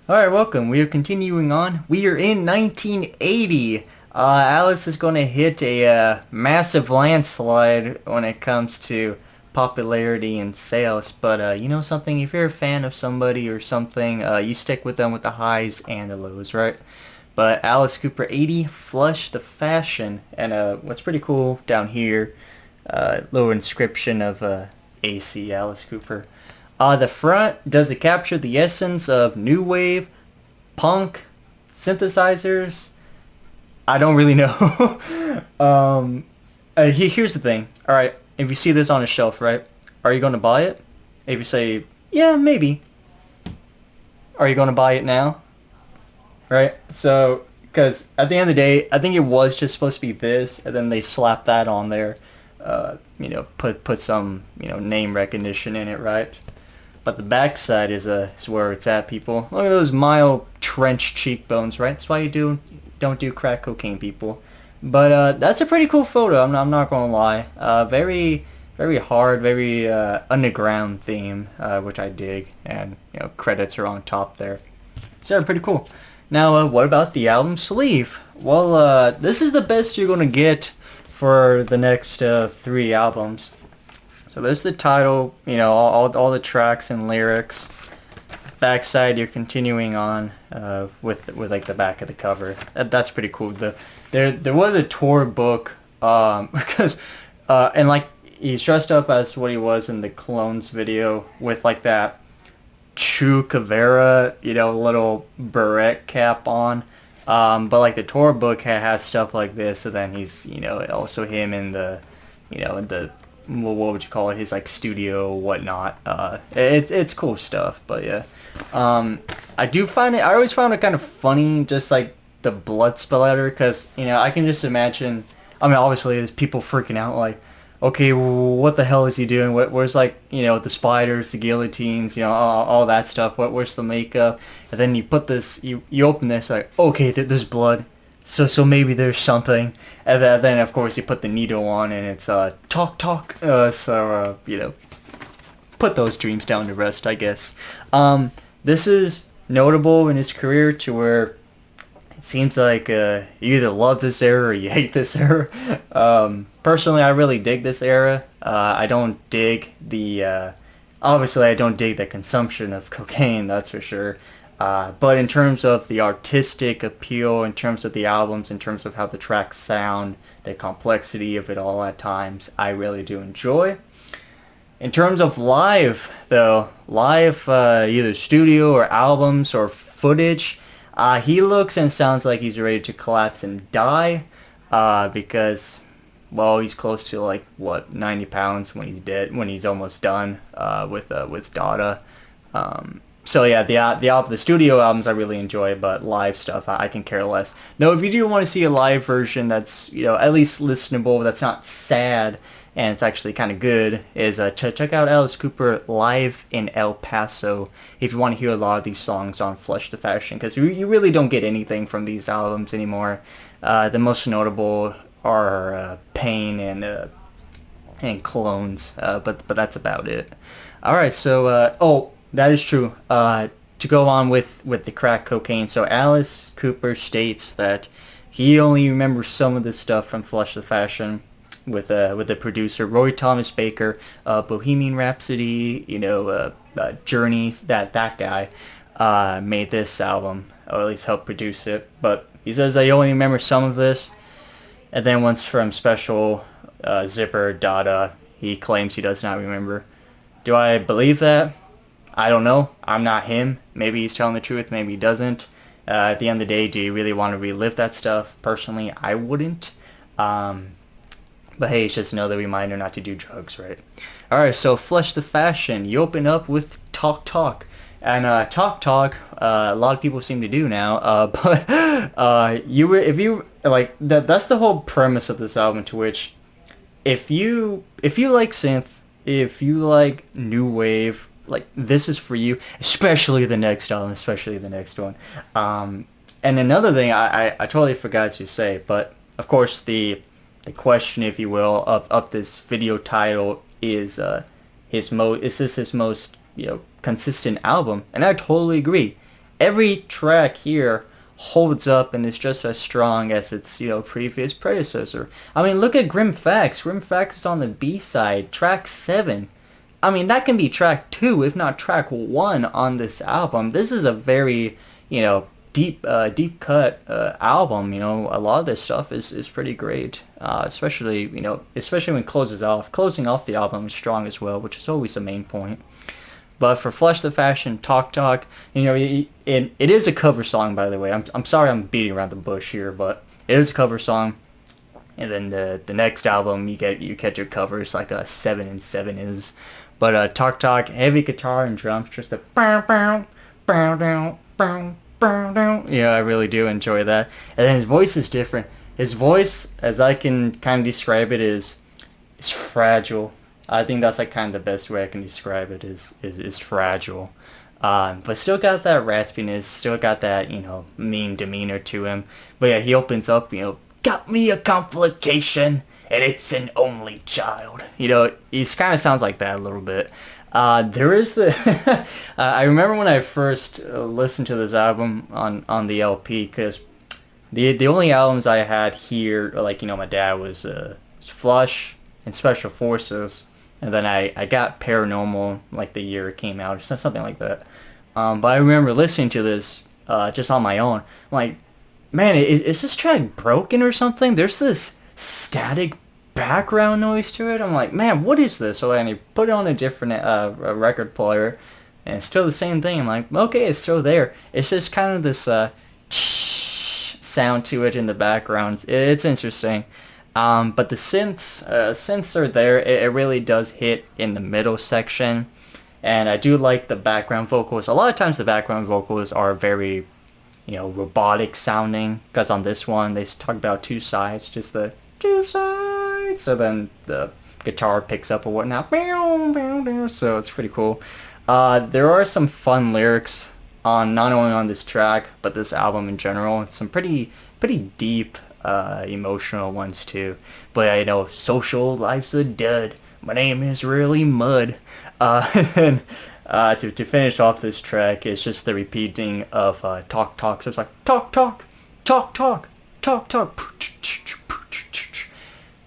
Alright, welcome. We are continuing on. We are in 1980. Alice is going to hit a massive landslide when it comes to popularity and sales. But you know something? If you're a fan of somebody or something, you stick with them with the highs and the lows, right? But Alice Cooper 80, Flush the Fashion. And what's pretty cool down here, little inscription of AC Alice Cooper. The front, does it capture the essence of new wave, punk, synthesizers? I don't really know. Here's the thing. All right, if you see this on a shelf, right, are you going to buy it? If you say, yeah, maybe, are you going to buy it now? Right? So, because at the end of the day, I think it was just supposed to be this, and then they slapped that on there. Put some name recognition in it, right? But the backside is where it's at, people. Look at those mild trench cheekbones, right? That's why you don't do crack cocaine, people. But that's a pretty cool photo. I'm not gonna lie. Very hard, very underground theme, which I dig, and credits are on top there. So yeah, pretty cool. Now, what about the album sleeve? Well, this is the best you're gonna get for the next 3 albums. So there's the title, all the tracks and lyrics. Backside, you're continuing on with like the back of the cover. That's pretty cool. There was a tour book because and like he's dressed up as what he was in the Clones video with like that Che Guevara, little beret cap on. But like the tour book has stuff like this, and then he's also him in the in the what would you call it, his like studio whatnot. It's cool stuff. But yeah, I always found it kind of funny, just like the blood splatter, because I can just imagine. I mean, obviously there's people freaking out like, okay, what the hell is he doing? Where's like the spiders, the guillotines, all that stuff. Where's the makeup? And then you put this, you open this, like, okay, there's blood. So maybe there's something, and then of course you put the needle on, and it's talk. Put those dreams down to rest, I guess. This is notable in his career to where it seems like you either love this era or you hate this era. Personally, I really dig this era. I don't dig the obviously I don't dig the consumption of cocaine, that's for sure. But in terms of the artistic appeal, in terms of the albums, in terms of how the tracks sound, the complexity of it all at times, I really do enjoy. In terms of live, though, either studio or albums or footage, he looks and sounds like he's ready to collapse and die, because, well, he's close to like, 90 pounds when he's dead, when he's almost done with Dada. So yeah, the studio albums I really enjoy, but live stuff I can care less. Now, if you do want to see a live version that's at least listenable, that's not sad, and it's actually kind of good, is check out Alice Cooper live in El Paso if you want to hear a lot of these songs on Flush the Fashion, because you really don't get anything from these albums anymore. The most notable are Pain and Clones, but that's about it. All right, so that is true. To go on with the crack cocaine, so Alice Cooper states that he only remembers some of this stuff from Flush the Fashion with the producer Roy Thomas Baker, Bohemian Rhapsody, Journeys. That guy made this album, or at least helped produce it. But he says that he only remembers some of this, and then once from Special, Zipper, Dada, he claims he does not remember. Do I believe that? I don't know. I'm not him. Maybe he's telling the truth. Maybe he doesn't. At the end of the day, do you really want to relive that stuff? Personally, I wouldn't. But hey, it's just another reminder not to do drugs, right? Alright, so Flush the Fashion. You open up with Talk. And Talk, a lot of people seem to do now. But that's the whole premise of this album, to which if you like synth, if you like new wave, like, this is for you, especially the next album, especially the next one. And another thing I totally forgot to say, but of course the question, if you will, of this video title is is this his most consistent album? And I totally agree. every track here holds up and is just as strong as its, previous predecessor. I mean, look at Grim Facts. Grim Facts is on the B side, track 7. I mean, that can be track 2, if not track 1 on this album. This is a very, deep cut album. A lot of this stuff is pretty great. Especially when closing off the album is strong as well, which is always the main point. But for Flush the Fashion, Talk Talk, it is a cover song, by the way. I'm sorry I'm beating around the bush here, but it is a cover song. And then the next album, you get your covers like a 7 and 7 is. But Talk Talk, heavy guitar and drums, just a bow bow bow down bow bow down. Yeah, I really do enjoy that. And then his voice is different. His voice, as I can kind of describe it, is fragile. I think that's like kind of the best way I can describe it is fragile. But still got that raspiness, still got that, mean demeanor to him. But yeah, he opens up, got me a complication, and it's an only child. He kind of sounds like that a little bit. There is the... I remember when I first listened to this album on the LP, because the only albums I had here, like, my dad was Flush and Special Forces, and then I got Paranormal, like, the year it came out, or something like that. But I remember listening to this just on my own. I'm like, man, is this track broken or something? There's this static background noise to it. I'm like, man, what is this? So then I put it on a different record player, and it's still the same thing. I'm like, okay, it's still there. It's just kind of this sound to it in the background. It's interesting. But the synths are there. It really does hit in the middle section. And I do like the background vocals. A lot of times the background vocals are very, robotic sounding. Because on this one, they talk about two sides. Just the two sides. So then the guitar picks up or whatnot. So it's pretty cool. There are some fun lyrics not only on this track, but this album in general. Some pretty deep, emotional ones too. But social life's a dud. My name is really Mud. And to finish off this track, it's just the repeating of Talk Talk. So it's like talk talk, talk talk, talk talk.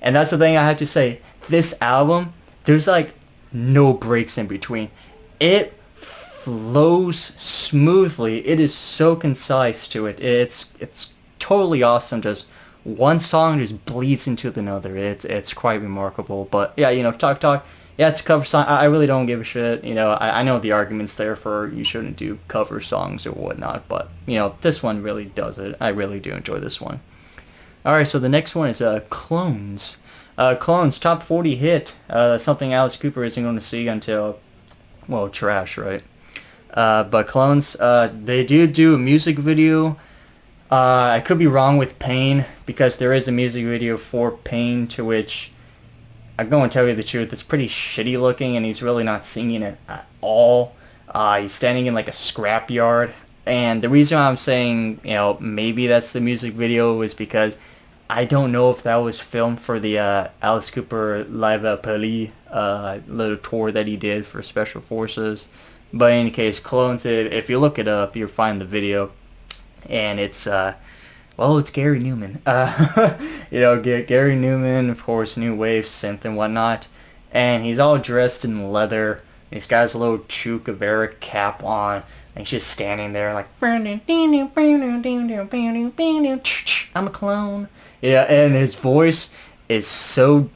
And that's the thing I have to say. This album, there's like no breaks in between. It flows smoothly. It is so concise to it. It's totally awesome. Just one song just bleeds into another. It's quite remarkable. But yeah, Talk Talk. Yeah, it's a cover song. I really don't give a shit. I know the arguments there for you shouldn't do cover songs or whatnot. But this one really does it. I really do enjoy this one. All right, so the next one is Clones. Clones, top 40 hit. Something Alice Cooper isn't going to see until, well, trash, right? But Clones, they do a music video. I could be wrong with Pain, because there is a music video for Pain, to which I'm going to tell you the truth, it's pretty shitty looking, and he's really not singing it at all. He's standing in like a scrapyard. And the reason I'm saying, maybe that's the music video is because I don't know if that was filmed for the Alice Cooper Live à Paris little tour that he did for Special Forces. But in any case, Clones, if you look it up, you'll find the video. And it's, it's Gary Newman. Gary Newman, of course, new wave synth and whatnot. And he's all dressed in leather. He's got his little Che Guevara cap on. And he's just standing there like, I'm a clone. Yeah, and his voice is so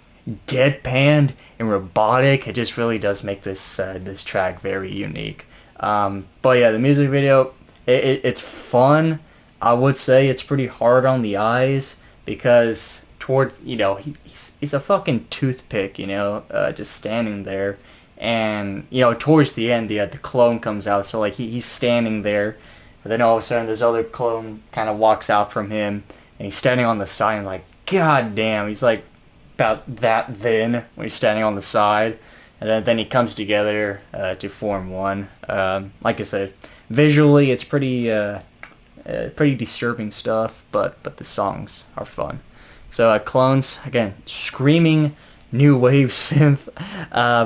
deadpanned and robotic. It just really does make this track very unique. But yeah, the music video, it's fun. I would say it's pretty hard on the eyes because he's a fucking toothpick, just standing there. And towards the end, the clone comes out, so like he's standing there, and then all of a sudden this other clone kind of walks out from him, and he's standing on the side, and like, god damn, he's like about that thin when he's standing on the side, and then he comes together to form one. Like I said, visually it's pretty disturbing stuff, but the songs are fun. So Clones, again, screaming new wave synth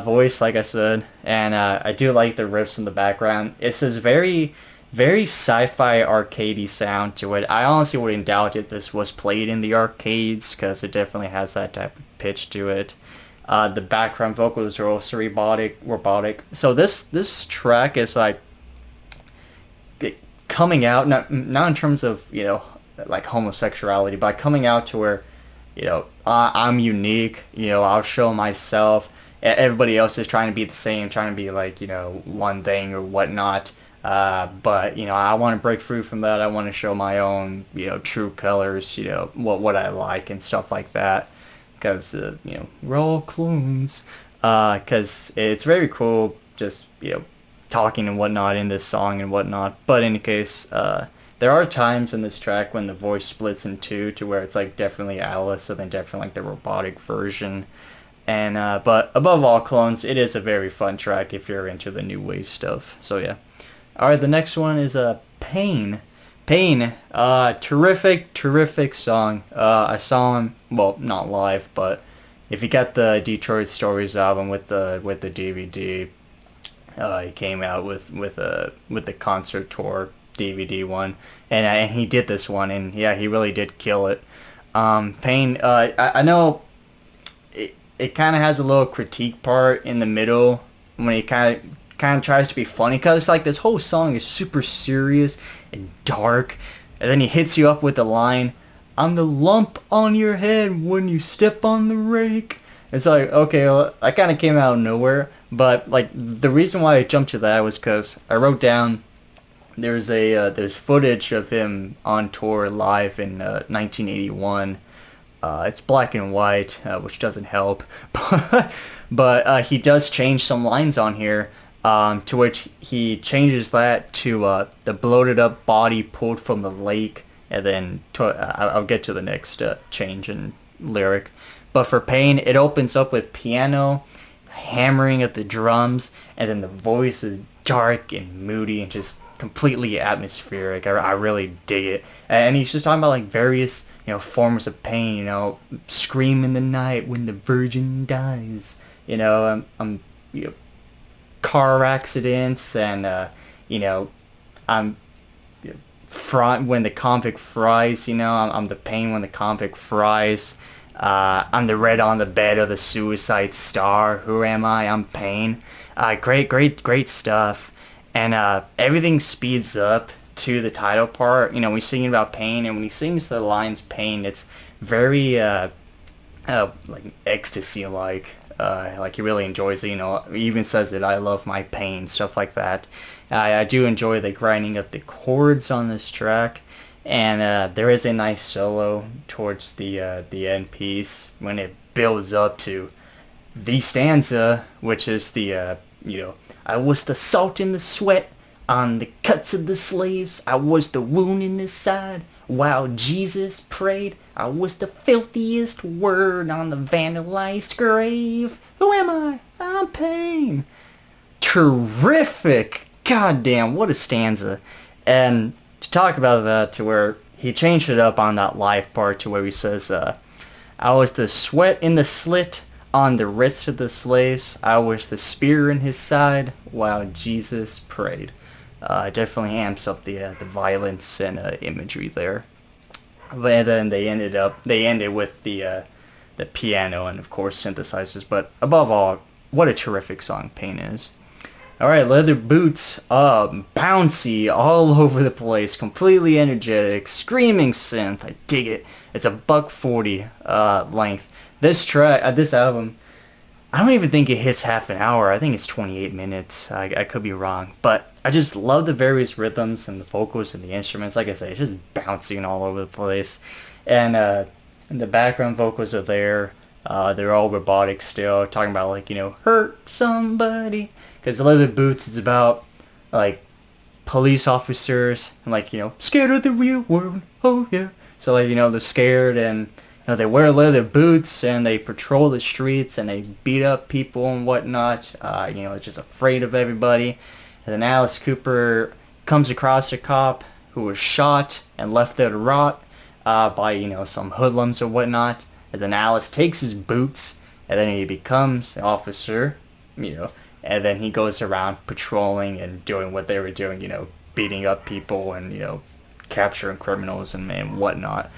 voice, like I said, and I do like the riffs in the background. It's this very very sci-fi arcadey sound to it. I honestly wouldn't doubt if this was played in the arcades because it definitely has that type of pitch to it. The background vocals are also robotic. So this track is like coming out, not in terms of like homosexuality, but coming out to where I'm unique. I'll show myself. Everybody else is trying to be the same, trying to be like one thing or whatnot. But I want to break free from that. I want to show my own true colors. What I like and stuff like that. Because we're all clones. Because it's very cool. Just talking and whatnot in this song and whatnot. But in any case, there are times in this track when the voice splits in two to where it's like definitely Alice and then definitely like the robotic version. And but above all clones, it is a very fun track if you're into the new wave stuff. So yeah. Alright, the next one is Pain. Pain, terrific song. I saw him, well, not live, but if you got the Detroit Stories album with the DVD, he came out with the concert tour DVD one, and he did this one, and yeah, he really did kill it. Pain, I know it kind of has a little critique part in the middle when he kind of tries to be funny, because it's like this whole song is super serious and dark, and then he hits you up with the line, "I'm the lump on your head when you step on the rake." It's like, okay, well, that kind of came out of nowhere, but like the reason why I jumped to that was because I wrote down there's footage of him on tour live in 1981. It's black and white, which doesn't help, but he does change some lines on here, to which he changes that to the bloated up body pulled from the lake, and then I'll get to the next change in lyric. But for Pain, it opens up with piano, hammering of the drums, and then the voice is dark and moody and just completely atmospheric. I really dig it. And he's just talking about like various forms of pain. Scream in the night when the virgin dies. I'm car accidents, and I'm when the convict fries. I'm the pain when the convict fries. I'm the red on the bed of the suicide star. Who am I? I'm Pain. Great stuff. And everything speeds up to the title part. We're singing about pain, and when he sings the lines "pain," it's very like ecstasy-like. Like he really enjoys it. He even says it, "I love my pain," stuff like that. I do enjoy the grinding of the chords on this track, and there is a nice solo towards the end piece when it builds up to the stanza, which is the I was the salt in the sweat on the cuts of the slaves. I was the wound in his side while Jesus prayed. I was the filthiest word on the vandalized grave. Who am I? I'm Pain. Terrific. Goddamn, what a stanza. And to talk about that, to where he changed it up on that live part to where he says, I was the sweat in the slit on the wrists of the slaves. I was the spear in his side while Jesus prayed. Definitely amps up the violence and imagery there. But then they ended with the piano and of course synthesizers. But above all, what a terrific song Pain is. Alright, Leather Boots, bouncy all over the place, completely energetic, screaming synth. I dig it. It's a $1.40 length. This track, this album, I don't even think it hits half an hour. I think it's 28 minutes. I could be wrong. But I just love the various rhythms and the vocals and the instruments. Like I say, it's just bouncing all over the place. And the background vocals are there. They're all robotic still, talking about like, hurt somebody. Because Leather Boots is about like police officers and like, scared of the real world. Oh yeah. So like, they're scared, and they wear leather boots and they patrol the streets and they beat up people and whatnot. They're just afraid of everybody. And then Alice Cooper comes across a cop who was shot and left there to rot by some hoodlums or whatnot. And then Alice takes his boots, and then he becomes an officer, and then he goes around patrolling and doing what they were doing, beating up people and, capturing criminals and whatnot.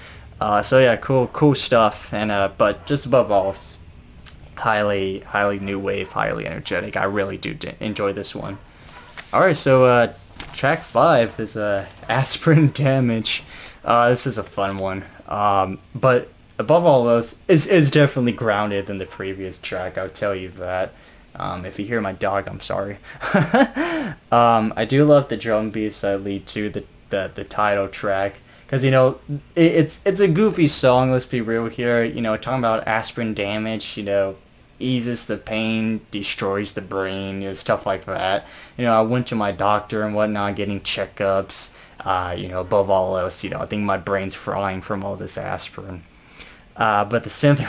So yeah, cool stuff. And but just above all, it's highly new wave, highly energetic. I really do enjoy this one. All right, so track 5 is Aspirin Damage. This is a fun one. But above all those, is definitely grounded in the previous track. I'll tell you that. If you hear my dog, I'm sorry. I do love the drum beats that lead to the title track. Because, it's a goofy song, let's be real here. Talking about aspirin damage, eases the pain, destroys the brain, stuff like that. I went to my doctor and whatnot, getting checkups. Above all else, I think my brain's frying from all this aspirin. But the synth,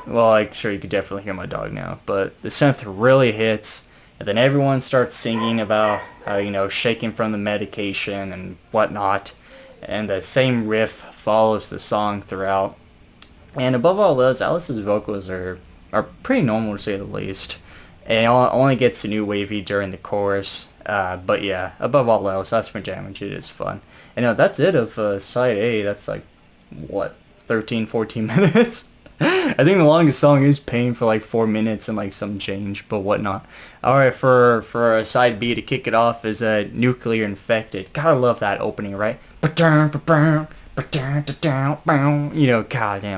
I'm sure you could definitely hear my dog now, but the synth really hits, and then everyone starts singing about how, shaking from the medication and whatnot, and the same riff follows the song throughout. And above all those, Alice's vocals are pretty normal to say the least, and it only gets new wavy during the chorus. But yeah, above all else, Aspirin Damage, it is fun. And that's it of side A. That's like, what, 13, 14 minutes? I think the longest song is Pain for like 4 minutes and like some change, but whatnot. Alright, for side B to kick it off is Nuclear Infected. Gotta love that opening, right? Goddamn, I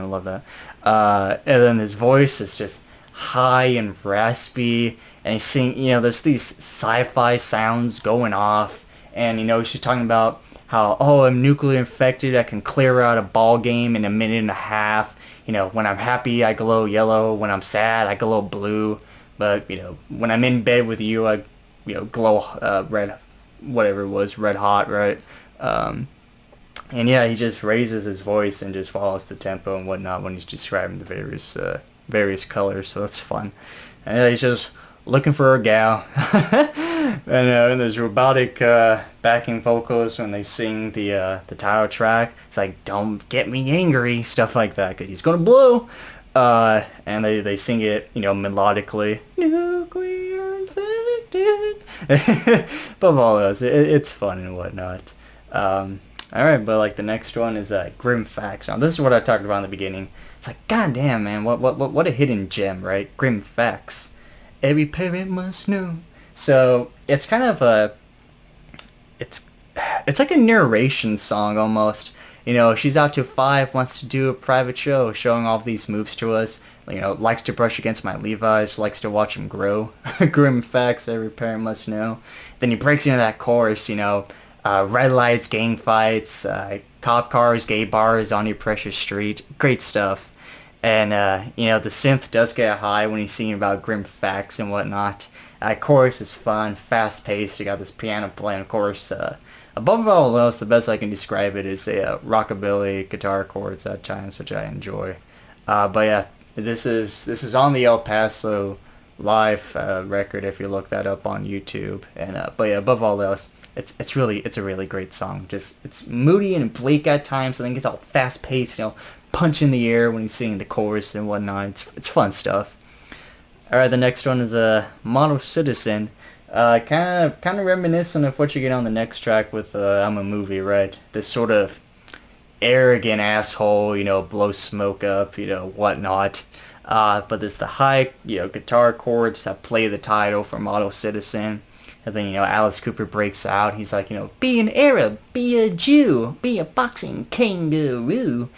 love that. And then his voice is just high and raspy, and he's singing, there's these sci-fi sounds going off, and she's talking about how, I'm nuclear infected, I can clear out a ball game in a minute and a half. When I'm happy, I glow yellow. When I'm sad, I glow blue. But, when I'm in bed with you, I, glow red, whatever it was, red hot, right? And yeah, he just raises his voice and just follows the tempo and whatnot when he's describing the various colors. So that's fun. And he's just looking for a gal. And there's robotic backing vocals when they sing the title track. It's like, don't get me angry, stuff like that, because he's gonna blow. And they sing it, melodically. Nuclear infected. Above all those, it's fun and whatnot. Alright, but like the next one is Grim Facts. Now this is what I talked about in the beginning. It's like, goddamn, man, what a hidden gem, right? Grim Facts. Every parent must know. So it's kind of it's like a narration song almost. She's out to 5, wants to do a private show, showing all these moves to us. Likes to brush against my Levi's, likes to watch them grow. Grim facts every parent must know. Then he breaks into that chorus, red lights, gang fights, cop cars, gay bars on your precious street. Great stuff. And, the synth does get high when he's singing about grim facts and whatnot. Chorus is fun, fast-paced. You got this piano playing, of course. Above all else, the best I can describe it is a rockabilly guitar chords at times, which I enjoy. But yeah, this is on the El Paso live record if you look that up on YouTube. And but yeah, above all else, it's a really great song. Just it's moody and bleak at times, and then gets all fast-paced, punch in the air when he's singing the chorus and whatnot. It's fun stuff. Alright, the next one is a Model Citizen. Kind of reminiscent of what you get on the next track with I'm a Movie, right? This sort of arrogant asshole, blow smoke up, whatnot. But there's the high, guitar chords that play the title for Model Citizen. And then, Alice Cooper breaks out. He's like, be an Arab, be a Jew, be a boxing kangaroo.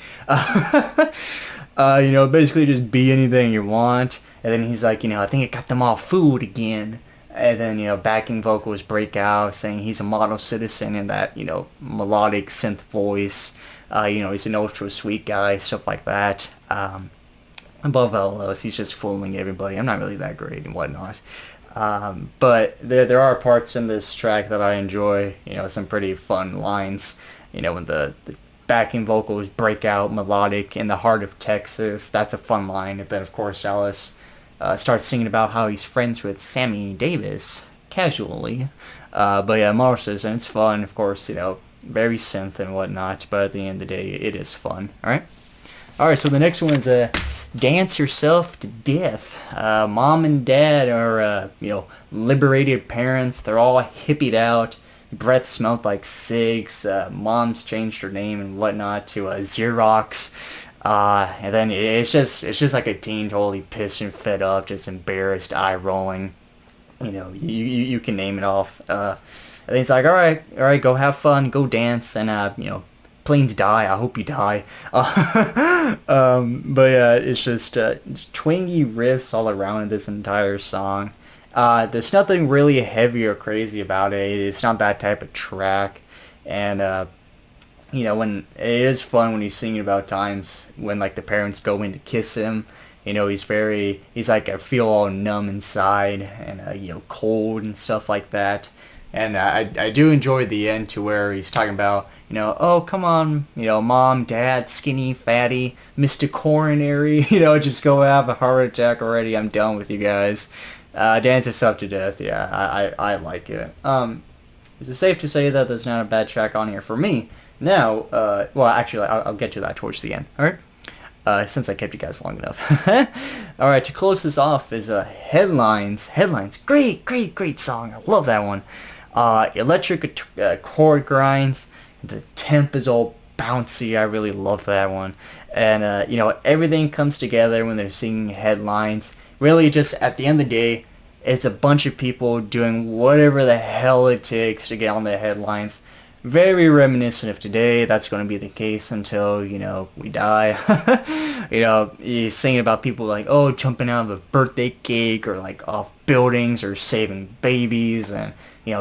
Basically just be anything you want. And then he's like, I think it got them all fooled again. And then, backing vocals break out saying he's a model citizen in that, melodic synth voice. He's an ultra sweet guy, stuff like that. Above all else, he's just fooling everybody. I'm not really that great and whatnot. But there are parts in this track that I enjoy, some pretty fun lines, when the backing vocals break out melodic in the heart of Texas. That's a fun line. And then, of course, Alice starts singing about how he's friends with Sammy Davis, casually. But yeah, Marcia's, and it's fun, of course, very synth and whatnot, but at the end of the day, it is fun, alright? Alright, so the next one is Dance Yourself to Death. Mom and dad are, liberated parents. They're all hippied out. Breath smelled like cigs. Mom's changed her name and whatnot to Xerox. And then it's just like a teen totally pissed and fed up, just embarrassed, eye rolling. You can name it off. And he's like, all right, go have fun, go dance, and planes die. I hope you die. But yeah, it's twingy riffs all around this entire song. There's nothing really heavy or crazy about it. It's not that type of track, and when it is fun when he's singing about times when like the parents go in to kiss him. He's like, I feel all numb inside and cold and stuff like that. And I do enjoy the end to where he's talking about, oh, come on, mom, dad, skinny, fatty, Mr. Coronary, just go have a heart attack already. I'm done with you guys. Dance yourself to death. Yeah, I like it. Is it safe to say that there's not a bad track on here for me? Now, well, actually, I'll get to that towards the end. All right. Since I kept you guys long enough. All right, to close this off is Headlines. Headlines, great song. I love that one. Electric chord grinds. The temp is all bouncy. I really love that one. And everything comes together when they're singing Headlines. Really, just at the end of the day, it's a bunch of people doing whatever the hell it takes to get on the headlines. Very reminiscent of today. That's going to be the case until, we die. He's singing about people like, oh, jumping out of a birthday cake or like off buildings or saving babies and,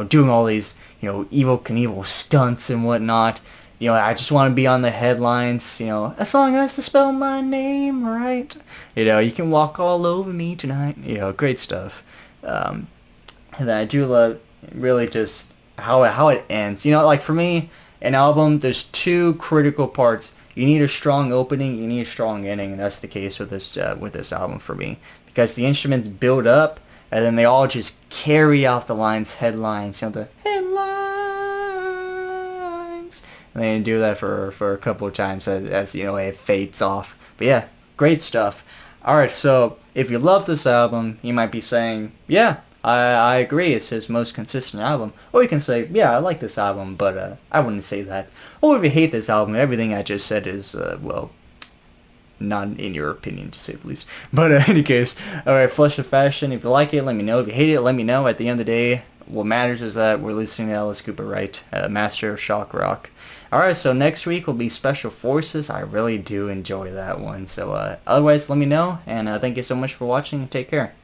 doing all these, Evel Knievel stunts and whatnot. I just want to be on the headlines, as long as they spell my name right. You can walk all over me tonight. Great stuff. And then I do love really just how it ends. Like for me, an album, there's two critical parts. You need a strong opening, you need a strong ending, and that's the case with this album for me. Because the instruments build up, and then they all just carry off the lines, headlines, the headlines. And they do that for a couple of times as it fades off. But yeah, great stuff. Alright, so if you love this album, you might be saying, yeah, I agree, it's his most consistent album. Or you can say, yeah, I like this album, but I wouldn't say that. Or if you hate this album, everything I just said is, not in your opinion, to say the least. But in any case, alright, Flush of Fashion, if you like it, let me know. If you hate it, let me know. At the end of the day, what matters is that we're listening to Alice Cooper Wright, master of shock rock. Alright, so next week will be Special Forces. I really do enjoy that one. So otherwise, let me know, and thank you so much for watching, and take care.